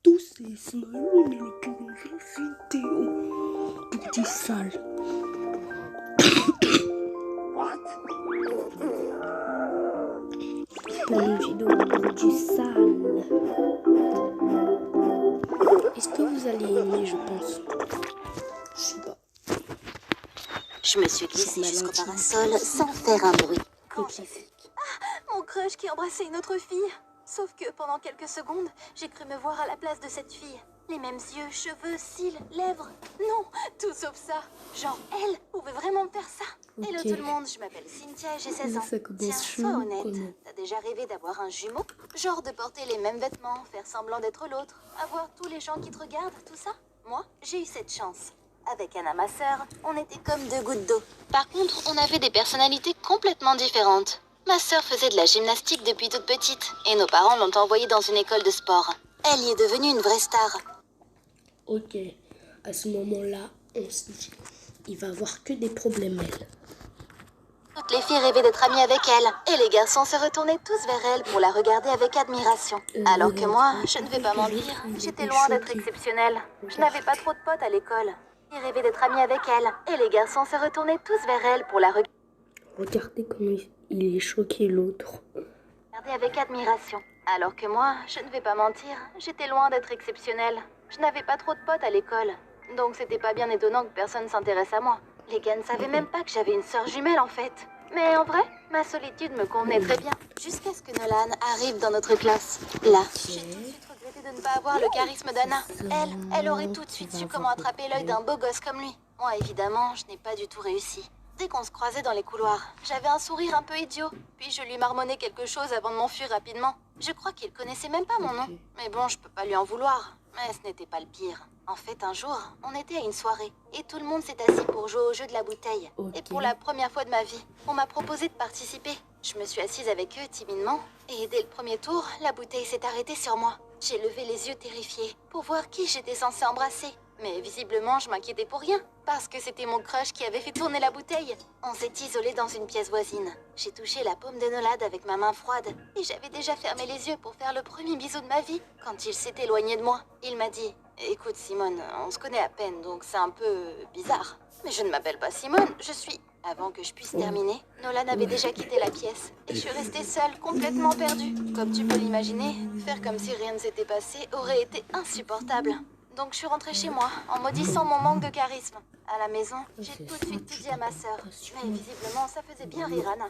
tous ces smiles et les vidéos. Petit sale. Une vidéo du sale. Est-ce que vous allez aimer, je pense? Je sais pas. Je me suis glissée jusqu'au parasol sans faire un bruit. Mon crush qui embrassait une autre fille. Sauf que pendant quelques secondes, j'ai cru me voir à la place de cette fille. Les mêmes yeux, cheveux, cils, lèvres. Non, tout sauf ça. Genre, elle pouvait vraiment me faire ça. Ok. Hello tout le monde, je m'appelle Cynthia et j'ai 16 ans. Ça commence Tiens, chelou, sois honnête. comment? T'as déjà rêvé d'avoir un jumeau? Genre de porter les mêmes vêtements, faire semblant d'être l'autre, avoir tous les gens qui te regardent, tout ça? Moi, j'ai eu cette chance. Avec Anna, ma sœur, on était comme deux gouttes d'eau. Par contre, on avait des personnalités complètement différentes. Ma sœur faisait de la gymnastique depuis toute petite et nos parents l'ont envoyée dans une école de sport. Elle y est devenue une vraie star. Ok, à ce moment-là, on se dit, il va avoir que des problèmes, elle. Toutes les filles rêvaient d'être amies avec elle et les garçons se retournaient tous vers elle pour la regarder avec admiration. Alors que moi, je ne vais pas mentir, j'étais loin d'être exceptionnelle. Je n'avais pas trop de potes à l'école. Ils rêvaient d'être amis avec elle et les garçons se retournaient tous vers elle pour la Regardez comment il est choqué, l'autre. regarder avec admiration. Alors que moi, je ne vais pas mentir, j'étais loin d'être exceptionnelle. Je n'avais pas trop de potes à l'école. Donc c'était pas bien étonnant que personne s'intéresse à moi. Les gars ne savaient même pas que j'avais une sœur jumelle en fait. Mais en vrai, ma solitude me convenait très bien. Jusqu'à ce que Nolan arrive dans notre classe. Là, j'ai tout de suite regretté de ne pas avoir le charisme d'Anna. Elle aurait tout de suite su comment attraper l'œil d'un beau gosse comme lui. Moi, évidemment, je n'ai pas du tout réussi. Dès qu'on se croisait dans les couloirs, j'avais un sourire un peu idiot. Puis je lui marmonnais quelque chose avant de m'enfuir rapidement. Je crois qu'il connaissait même pas mon nom. Mais bon, je peux pas lui en vouloir. Mais ce n'était pas le pire. En fait, un jour, on était à une soirée et tout le monde s'est assis pour jouer au jeu de la bouteille. Et pour la première fois de ma vie, on m'a proposé de participer. Je me suis assise avec eux timidement et dès le premier tour, la bouteille s'est arrêtée sur moi. J'ai levé les yeux terrifiée pour voir qui j'étais censée embrasser. Mais visiblement, je m'inquiétais pour rien, parce que c'était mon crush qui avait fait tourner la bouteille. On s'est isolé dans une pièce voisine. J'ai touché la paume de Nolan avec ma main froide, et j'avais déjà fermé les yeux pour faire le premier bisou de ma vie. Quand il s'est éloigné de moi, il m'a dit « Écoute Simone, on se connaît à peine, donc c'est un peu bizarre. Mais je ne m'appelle pas Simone, je suis... » Avant que je puisse terminer, Nolan avait déjà quitté la pièce, et je suis restée seule, complètement perdue. Comme tu peux l'imaginer, faire comme si rien ne s'était passé aurait été insupportable. Donc je suis rentrée chez moi, en maudissant mon manque de charisme. À la maison, j'ai tout de suite tout dit à ma sœur. Mais visiblement, ça faisait bien rire Anna.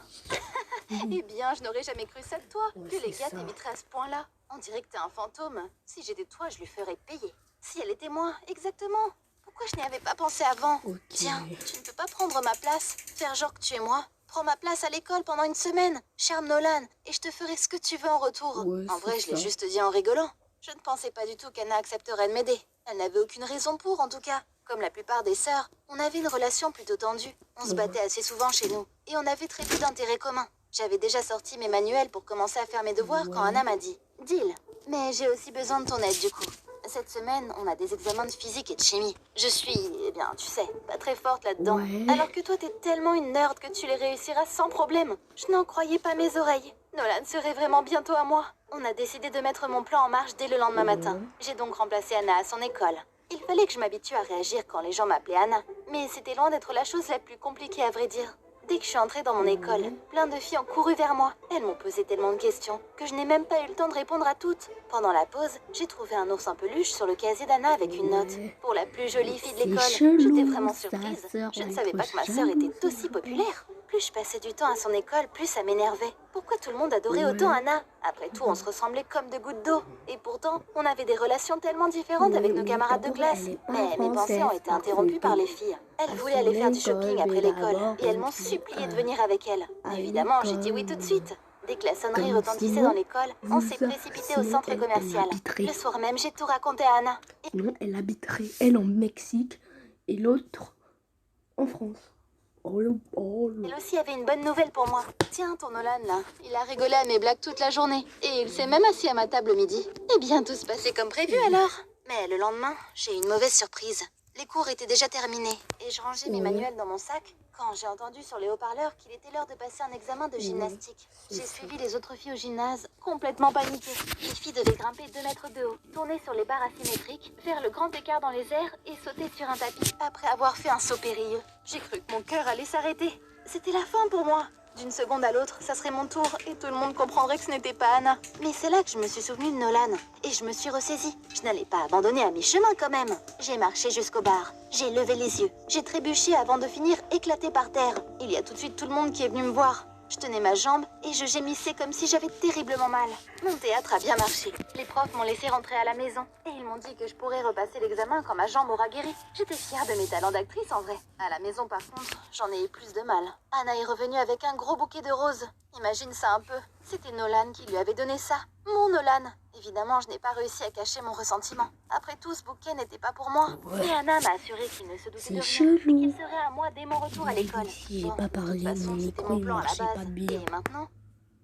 Eh bien, je n'aurais jamais cru ça de toi, que les gars t'éviteraient à ce point-là. On dirait que t'es un fantôme. Si j'étais toi, je lui ferais payer. Si elle était moi, exactement. Pourquoi je n'y avais pas pensé avant? Tiens, tu ne peux pas prendre ma place, faire genre que tu es moi. Prends ma place à l'école pendant une semaine, charme Nolan, et je te ferai ce que tu veux en retour. En vrai, je l'ai juste dit en rigolant. Je ne pensais pas du tout qu'Anna accepterait de m'aider. Elle n'avait aucune raison pour, en tout cas. Comme la plupart des sœurs, on avait une relation plutôt tendue. On se battait assez souvent chez nous. Et on avait très peu d'intérêts communs. J'avais déjà sorti mes manuels pour commencer à faire mes devoirs quand Anna m'a dit « Deal, mais j'ai aussi besoin de ton aide du coup. » Cette semaine, on a des examens de physique et de chimie. Je suis, eh bien, tu sais, pas très forte là-dedans. Alors que toi, t'es tellement une nerd que tu les réussiras sans problème. Je n'en croyais pas mes oreilles. Nolan serait vraiment bientôt à moi. On a décidé de mettre mon plan en marche dès le lendemain matin. J'ai donc remplacé Anna à son école. Il fallait que je m'habitue à réagir quand les gens m'appelaient Anna. Mais c'était loin d'être la chose la plus compliquée à vrai dire. Dès que je suis entrée dans mon école, plein de filles ont couru vers moi. Elles m'ont posé tellement de questions que je n'ai même pas eu le temps de répondre à toutes. Pendant la pause, j'ai trouvé un ours en peluche sur le casier d'Anna avec une note. Pour la plus jolie fille de l'école, j'étais vraiment surprise. Je ne savais pas que ma sœur était aussi populaire. Plus je passais du temps à son école, plus ça m'énervait. Pourquoi tout le monde adorait autant Anna? Après tout, on se ressemblait comme deux gouttes d'eau. Et pourtant, on avait des relations tellement différentes avec nos camarades de classe. Mais mes pensées ont été interrompues par les filles. Elles voulaient aller faire du shopping après l'école. Et elles m'ont supplié de venir avec elles. Évidemment, j'ai dit oui tout de suite. Dès que la sonnerie retentissait dans l'école, on s'est précipité au centre commercial. Le soir même, j'ai tout raconté à Anna. Non, elle habiterait, elle, en Mexique et l'autre en France. Elle aussi avait une bonne nouvelle pour moi. Tiens, ton Nolan, là, il a rigolé à mes blagues toute la journée. Et il s'est même assis à ma table au midi. Eh bien, tout se passait comme prévu alors. Mais le lendemain, j'ai eu une mauvaise surprise. Les cours étaient déjà terminés et je rangeais mes manuels dans mon sac quand j'ai entendu sur les haut-parleurs qu'il était l'heure de passer un examen de gymnastique. J'ai suivi les autres filles au gymnase, complètement paniquée. Les filles devaient grimper 2 mètres de haut, tourner sur les barres asymétriques, faire le grand écart dans les airs et sauter sur un tapis après avoir fait un saut périlleux. J'ai cru que mon cœur allait s'arrêter. C'était la fin pour moi. D'une seconde à l'autre, ça serait mon tour et tout le monde comprendrait que ce n'était pas Anna. Mais c'est là que je me suis souvenue de Nolan et je me suis ressaisie. Je n'allais pas abandonner à mi-chemin quand même. J'ai marché jusqu'au bar, j'ai levé les yeux, j'ai trébuché avant de finir éclaté par terre. Il y a tout de suite tout le monde qui est venu me voir. Je tenais ma jambe et je gémissais comme si j'avais terriblement mal. Mon théâtre a bien marché. Les profs m'ont laissé rentrer à la maison et ils m'ont dit que je pourrais repasser l'examen quand ma jambe aura guéri. J'étais fière de mes talents d'actrice en vrai. À la maison par contre, j'en ai eu plus de mal. Anna est revenue avec un gros bouquet de roses. Imagine ça un peu. C'était Nolan qui lui avait donné ça. Mon Nolan. Évidemment, je n'ai pas réussi à cacher mon ressentiment. Après tout, ce bouquet n'était pas pour moi. Mais Anna m'a assuré qu'il ne se doutait de rien. chelou. Qu'il serait à moi dès mon retour à l'école. J'ai pas parlé, mon micro il marchait pas bien. Et maintenant,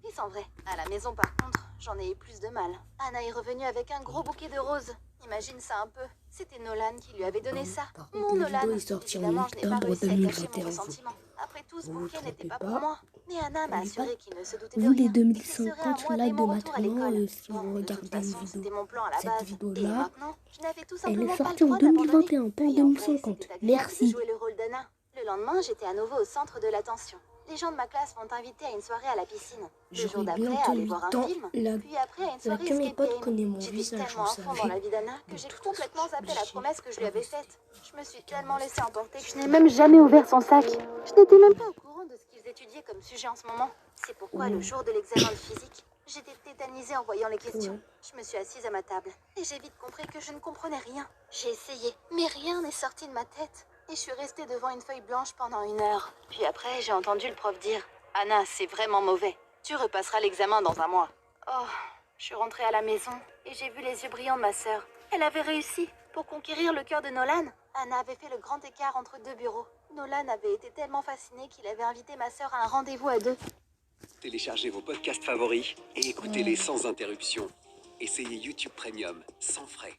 ils sont vrais. À la maison par contre, j'en ai eu plus de mal. Anna est revenue avec un gros bouquet de roses. Imagine ça un peu. C'était Nolan qui lui avait donné ça. Par Mon contre, la Nolan. vidéo est sortie en Évidemment, je n'ai pas octobre réussi à cacher mon 2021. ressentiment. Après tout, ce Vous bouquet vous n'était trompez pas pas. pour moi. Mais Anna m'a N'oubliez pas, assuré qu'il ne se doutait de vous les rien. 2050 moi là dès de mon retour à maintenant, l'école. si Bon, vous de toute regardez une façon, vidéo, c'était mon plan à la cette base. Et vidéo-là, maintenant, je n'avais tout elle simplement est pas le sortie en droit d'abandonner. 2021, pas en Puis en vrai, 2050. c'était agréable de Merci. jouer le rôle d'Anna. Le lendemain, j'étais à nouveau au centre de l'attention. Les gens de ma classe m'ont invité à une soirée à la piscine. Le jour J'aurai d'après, à bientôt aller 8 voir un ans. film. Puis après, à une soirée Que mes escape potes game. connaissent mon J'étais visage, tellement vous à fond dans savez. la vie d'Anna que De j'ai toute façon, complètement je suis zappé la obligée promesse que je lui de avais rester. faite. Je me suis tellement laissée emporter que je n'ai même jamais ouvert son sac. Je n'étais même pas au courant de ce qu'ils étudiaient comme sujet en ce moment. C'est pourquoi le jour de l'examen de physique, j'étais tétanisée en voyant les questions. Je me suis assise à ma table et j'ai vite compris que je ne comprenais rien. J'ai essayé, mais rien n'est sorti de ma tête. Et je suis restée devant une feuille blanche pendant 1 heure. Puis après, j'ai entendu le prof dire « Anna, c'est vraiment mauvais. Tu repasseras l'examen dans un mois. » Oh, je suis rentrée à la maison et j'ai vu les yeux brillants de ma sœur. Elle avait réussi. Pour conquérir le cœur de Nolan, Anna avait fait le grand écart entre 2 bureaux. Nolan avait été tellement fasciné qu'il avait invité ma sœur à un rendez-vous à 2. Téléchargez vos podcasts favoris et écoutez-les sans interruption. Essayez YouTube Premium sans frais.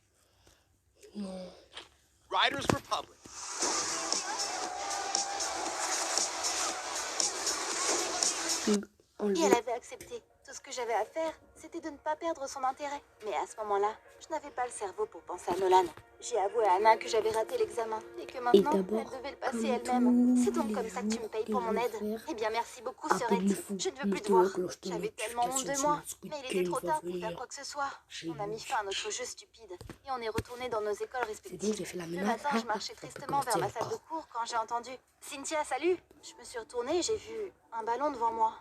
Riders Republic. Et elle avait accepté. Tout ce que j'avais à faire, c'était de ne pas perdre son intérêt. Mais à ce moment-là, je n'avais pas le cerveau pour penser à Nolan. J'ai avoué à Anna que j'avais raté l'examen et que maintenant, elle devait le passer elle-même. C'est donc comme ça que tu me payes pour mon aide. Eh bien, merci beaucoup, Sœurette. Je ne veux plus te voir. J'avais tellement honte de moi. Mais il était trop tard pour faire quoi que ce soit. On a mis fin à notre jeu stupide et on est retourné dans nos écoles respectives. Le matin, je marchais tristement vers ma salle de cours quand j'ai entendu « Cynthia, salut !» Je me suis retournée et j'ai vu un ballon devant moi.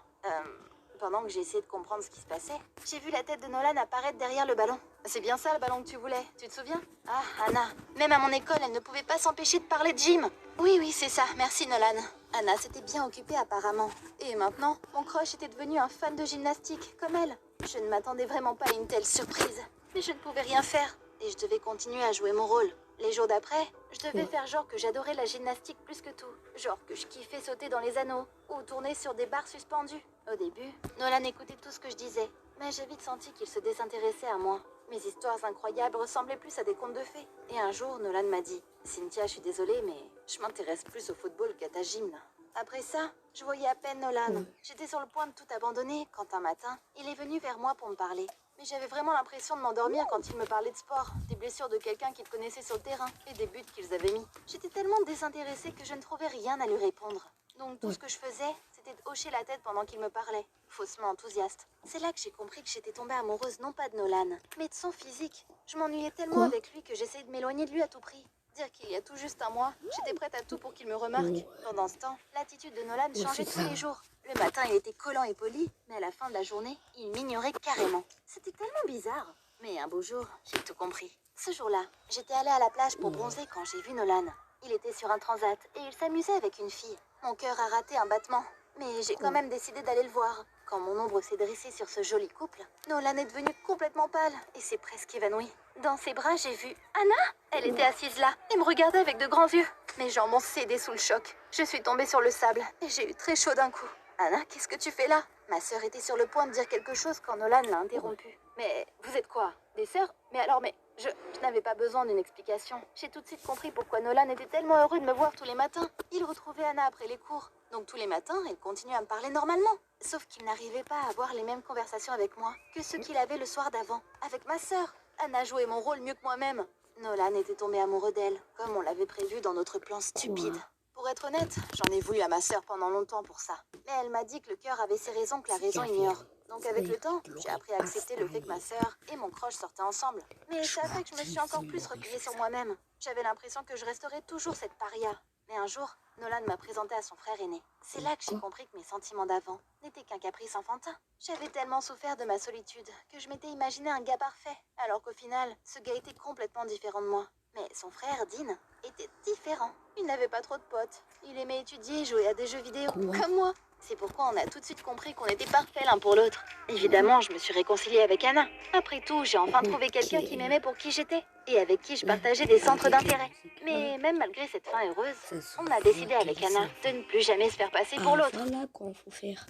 Pendant que j'ai essayé de comprendre ce qui se passait, j'ai vu la tête de Nolan apparaître derrière le ballon. C'est bien ça le ballon que tu voulais, tu te souviens? Ah, Anna, même à mon école, elle ne pouvait pas s'empêcher de parler de gym. Oui, c'est ça, merci Nolan. Anna s'était bien occupée apparemment. Et maintenant, mon crush était devenu un fan de gymnastique, comme elle. Je ne m'attendais vraiment pas à une telle surprise. Mais je ne pouvais rien faire, et je devais continuer à jouer mon rôle. Les jours d'après, je devais faire genre que j'adorais la gymnastique plus que tout. Genre que je kiffais sauter dans les anneaux ou tourner sur des barres suspendues. Au début, Nolan écoutait tout ce que je disais, mais j'ai vite senti qu'il se désintéressait à moi. Mes histoires incroyables ressemblaient plus à des contes de fées. Et un jour, Nolan m'a dit « Cynthia, je suis désolée, mais je m'intéresse plus au football qu'à ta gym. » Après ça, je voyais à peine Nolan. J'étais sur le point de tout abandonner quand un matin, il est venu vers moi pour me parler. Mais j'avais vraiment l'impression de m'endormir quand il me parlait de sport, des blessures de quelqu'un qu'il connaissait sur le terrain et des buts qu'ils avaient mis. J'étais tellement désintéressée que je ne trouvais rien à lui répondre. Donc tout ce que je faisais, c'était de hocher la tête pendant qu'il me parlait, faussement enthousiaste. C'est là que j'ai compris que j'étais tombée amoureuse non pas de Nolan, mais de son physique. Je m'ennuyais tellement avec lui que j'essayais de m'éloigner de lui à tout prix. Dire qu'il y a tout juste un mois, j'étais prête à tout pour qu'il me remarque. Pendant ce temps, l'attitude de Nolan changeait tous les jours. Le matin, il était collant et poli, mais à la fin de la journée, il m'ignorait carrément. C'était tellement bizarre. Mais un beau jour, j'ai tout compris. Ce jour-là, j'étais allée à la plage pour bronzer quand j'ai vu Nolan. Il était sur un transat et il s'amusait avec une fille. Mon cœur a raté un battement, mais j'ai quand même décidé d'aller le voir. Quand mon ombre s'est dressée sur ce joli couple, Nolan est devenu complètement pâle et s'est presque évanoui. Dans ses bras, j'ai vu Anna. Elle était assise là et me regardait avec de grands yeux. Mes jambes ont cédé sous le choc. Je suis tombée sur le sable et j'ai eu très chaud d'un coup. Anna, qu'est-ce que tu fais là? Ma sœur était sur le point de dire quelque chose quand Nolan l'a interrompue. Mais vous êtes quoi? Des sœurs? Mais alors, mais je n'avais pas besoin d'une explication. J'ai tout de suite compris pourquoi Nolan était tellement heureux de me voir tous les matins. Il retrouvait Anna après les cours. Donc tous les matins, il continuait à me parler normalement. Sauf qu'il n'arrivait pas à avoir les mêmes conversations avec moi que ceux qu'il avait le soir d'avant, avec ma sœur. Anna jouait mon rôle mieux que moi-même. Nolan était tombé amoureux d'elle, comme on l'avait prévu dans notre plan stupide. Pour être honnête, j'en ai voulu à ma sœur pendant longtemps pour ça. Mais elle m'a dit que le cœur avait ses raisons que la raison ignore. Donc avec le temps, j'ai appris à accepter le fait que ma sœur et mon crush sortaient ensemble. Mais ça a fait que je me suis encore plus repliée sur moi-même. J'avais l'impression que je resterais toujours cette paria. Mais un jour, Nolan m'a présenté à son frère aîné. C'est là que j'ai compris que mes sentiments d'avant n'étaient qu'un caprice enfantin. J'avais tellement souffert de ma solitude que je m'étais imaginé un gars parfait, alors qu'au final, ce gars était complètement différent de moi. Mais son frère, Dean, était différent. Il n'avait pas trop de potes. Il aimait étudier et jouer à des jeux vidéo, comme moi. C'est pourquoi on a tout de suite compris qu'on était parfaits l'un pour l'autre. Évidemment, je me suis réconciliée avec Anna. Après tout, j'ai enfin trouvé quelqu'un qui m'aimait pour qui j'étais et avec qui je partageais des centres d'intérêt. Mais même malgré cette fin heureuse, on a décidé avec Anna de ne plus jamais se faire passer pour l'autre. Voilà quoi, faut faire.